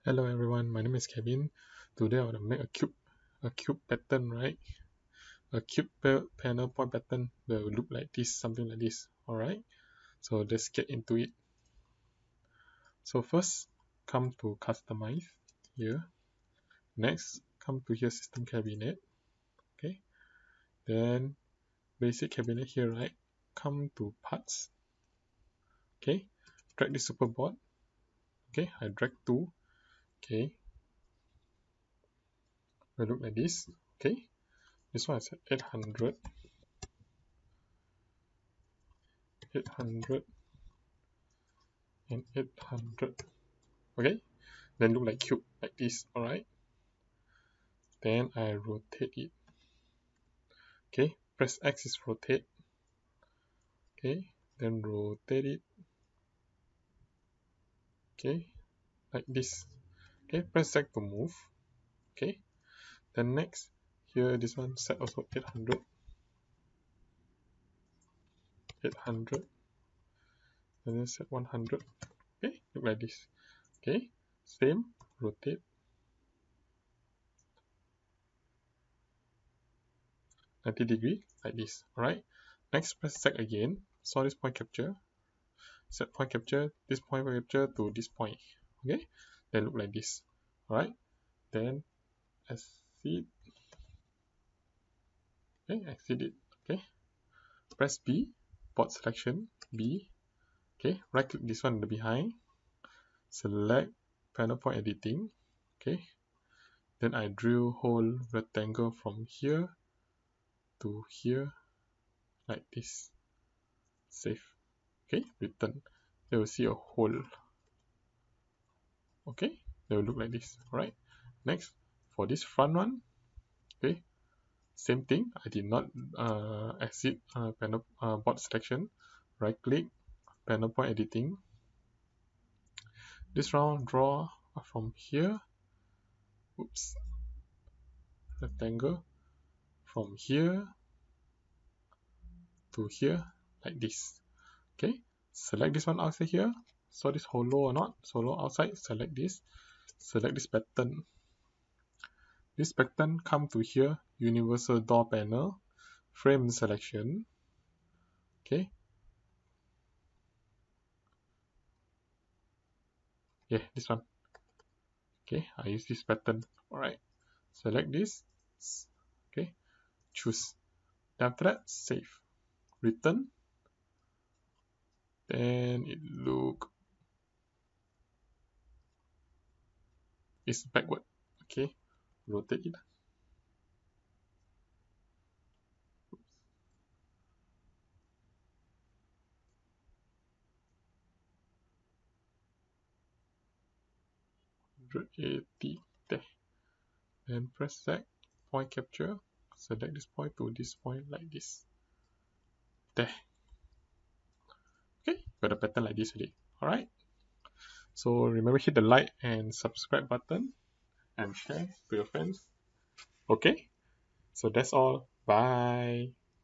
Hello everyone, my name is Kevin. Today I want to make a cube pattern, right? A cube panel point pattern will look like this, something like this. Alright, so let's get into it. So first, come to customize here. Next, come to here system cabinet. Okay, then basic cabinet here, right? Come to parts. Okay, drag this superboard. Okay, I drag two. Okay, will look like this. Okay, this one is 800, 800, and 800. Okay, then look like cube like this. Alright, then I rotate it. Okay, press X is rotate. Okay, then rotate it. Okay, like this. Okay, press Z to move. Okay, then next here this one set also 800, 800, and then set 100. Okay, look like this. Okay, same, rotate. ~90 like this. Alright, next press Z again. Saw this point capture. Set point capture, this point capture to this point. Okay, then look like this. Alright, then exit. Okay, exit it. Okay, press B, port selection, B. Okay, right click this one, the behind. Select panel point editing. Okay, then I drill hole rectangle from here to here like this. Save. Okay, return. You will see a hole. Okay, they will look like this. Alright, next for this front one. Okay, same thing. I did not exit panel board selection. Right click, panel point editing. This round draw from here. Oops. Rectangle from here to here like this. Okay, select this one outside here. So this hollow or not? Hollow outside. Select this pattern. This pattern come to here. Universal door panel. Frame selection. Okay. Yeah, this one. Okay, I use this pattern. Alright, select this. Okay, choose. Then after that, save. Return. Then it look. It's backward. Okay, rotate it. $180 there. Then press Z, point capture, select this point to this point like this. There. Okay, got a pattern like this already. Alright. So remember, hit the like and subscribe button and share to your friends. Okay, so that's all. Bye.